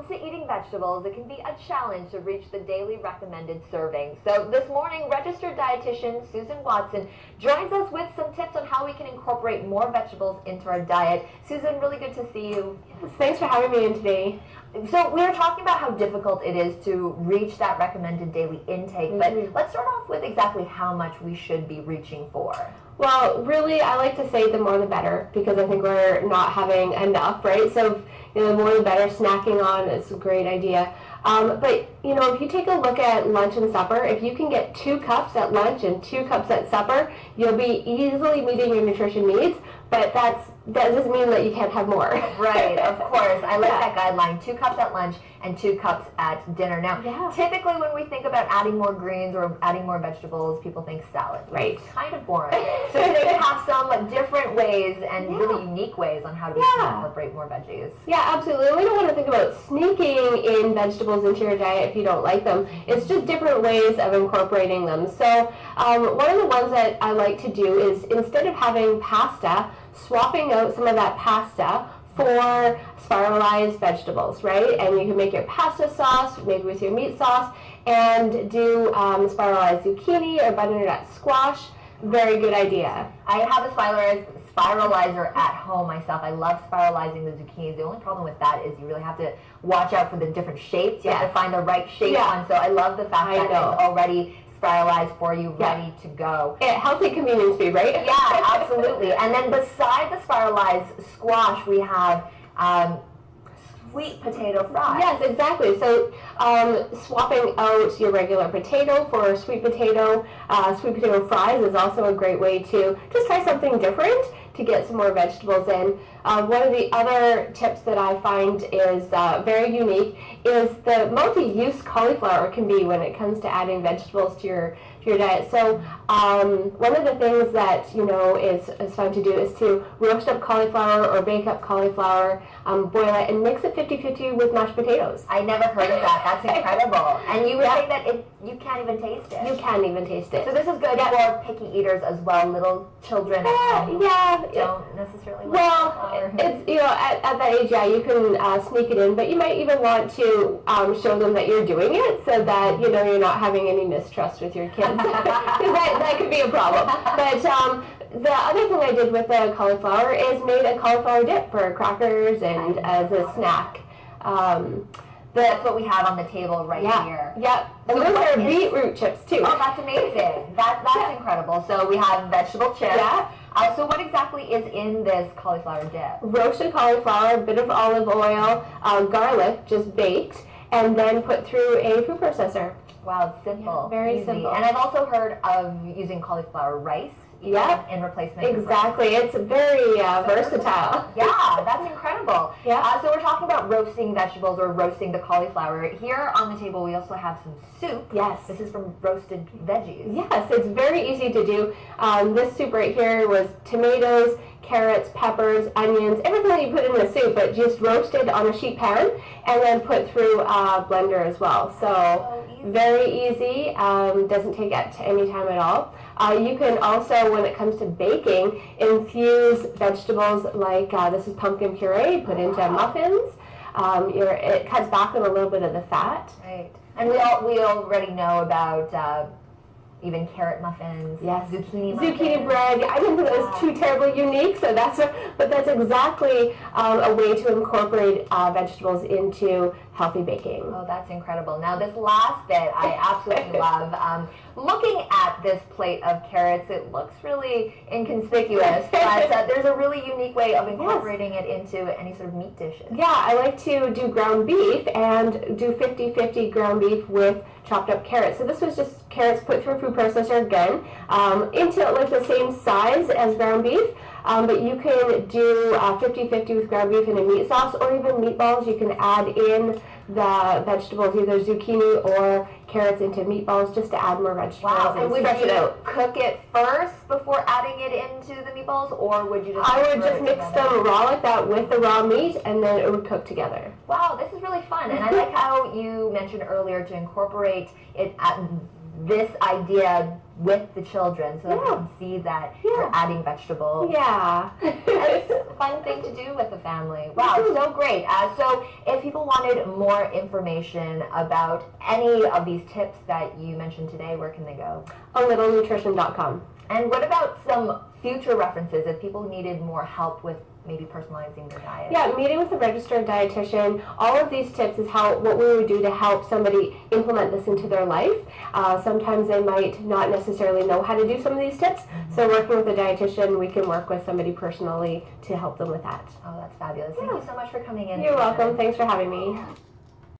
To eating vegetables, it can be a challenge to reach the daily recommended serving. So this morning, registered dietitian Susan Watson joins us with some tips on how we can incorporate more vegetables into our diet. Susan, really good to see you. Thanks for having me in today. So we were talking about how difficult it is to reach that recommended daily intake, but let's start off with exactly how much we should be reaching for. Well, really, I like to say the more the better, because I think we're not having enough, right? So, the more the better. Snacking on is a great idea. But, if you take a look at lunch and supper, if you can get 2 cups at lunch and 2 cups at supper, you'll be easily meeting your nutrition needs, but that doesn't mean that you can't have more. Right, of course. I like that guideline, 2 cups at lunch and 2 cups at dinner. Now, typically when we think about adding more greens or adding more vegetables, people think salad. Right. It's kind of boring. So today we have some different ways and really unique ways on how to incorporate more veggies. Yeah, absolutely. We don't want to think about sneaking in vegetables into your diet if you don't like them. It's just different ways of incorporating them. So one of the ones that I like to do is, instead of having pasta, swapping out some of that pasta for spiralized vegetables, right? And you can make your pasta sauce, maybe with your meat sauce, and do spiralized zucchini or butternut squash. Very good idea. I have a spiralizer at home myself. I love spiralizing the zucchini. The only problem with that is you really have to watch out for the different shapes. You have to find the right shape one. So I love the fact that it's already spiralized for you, ready to go. Healthy convenience food, right? Yeah, absolutely. And then beside the spiralized squash, we have sweet potato fries. Yes, exactly. So swapping out your regular potato for sweet potato fries is also a great way to just try something different to get some more vegetables in. One of the other tips that I find is very unique is the multi-use cauliflower can be when it comes to adding vegetables to your diet. So one of the things that is fun to do is to roast up cauliflower or bake up cauliflower, boil it, and mix it 50-50 with mashed potatoes. I never heard of that. That's incredible. And you were saying that you can't even taste it. You can't even taste it. So this is good for picky eaters as well, little children don't necessarily like cauliflower. It's at that age, you can sneak it in, but you might even want to show them that you're doing it so that you're not having any mistrust with your kids. Because that could be a problem. But the other thing I did with the cauliflower is made a cauliflower dip for crackers and as a snack. That's what we have on the table right here. Yep. And those are beetroot chips too. Oh, that's amazing. That's incredible. So we have vegetable chips. Yeah. So what exactly is in this cauliflower dip? Roasted cauliflower, a bit of olive oil, garlic, just baked, and then put through a food processor. Wow, it's simple. Yeah, very easy. simple. And I've also heard of using cauliflower rice in replacement exactly. of It's very versatile. Yeah, that's incredible. Yeah. So we're talking about roasting vegetables or roasting the cauliflower. Here on the table we also have some soup. Yes. This is from roasted veggies. Yes, it's very easy to do. This soup right here was tomatoes, carrots, peppers, onions, everything that you put in the soup, but just roasted on a sheet pan and then put through a blender as well. So very easy, doesn't take any time at all. You can also, when it comes to baking, infuse vegetables like this is pumpkin puree, put into muffins. It cuts back on a little bit of the fat. Right. And we already know about even carrot muffins, zucchini muffins. Zucchini bread. I didn't think it was too terribly unique, so that's exactly a way to incorporate vegetables into healthy baking. Oh, that's incredible. Now this last bit I absolutely love. Looking at this plate of carrots, it looks really inconspicuous, but there's a really unique way of incorporating it into any sort of meat dishes. Yeah, I like to do ground beef and do 50-50 ground beef with chopped up carrots. So this was just carrots put through a food processor again, into like the same size as ground beef. But you can do 50-50 with ground beef and a meat sauce, or even meatballs. You can add in the vegetables, either zucchini or carrots, into meatballs just to add more vegetables. Wow, and would stretch you it out. cook it first before adding it into the meatballs, or would you just I would just mix them raw like that with the raw meat, and then it would cook together. Wow, this is really fun, and I like how you mentioned earlier to incorporate it, this idea with the children so that they can see that you're adding vegetables. Yeah. It's a fun thing to do with the family. Wow, so great. So if people wanted more information about any of these tips that you mentioned today, where can they go? alittlenutrition.com. And what about some future references if people needed more help with maybe personalizing their diet? Yeah, meeting with a registered dietitian. All of these tips is what we would do to help somebody implement this into their life. Sometimes they might not necessarily know how to do some of these tips. So working with a dietitian, we can work with somebody personally to help them with that. Oh, that's fabulous. Thank you so much for coming in. You're welcome. Thanks for having me.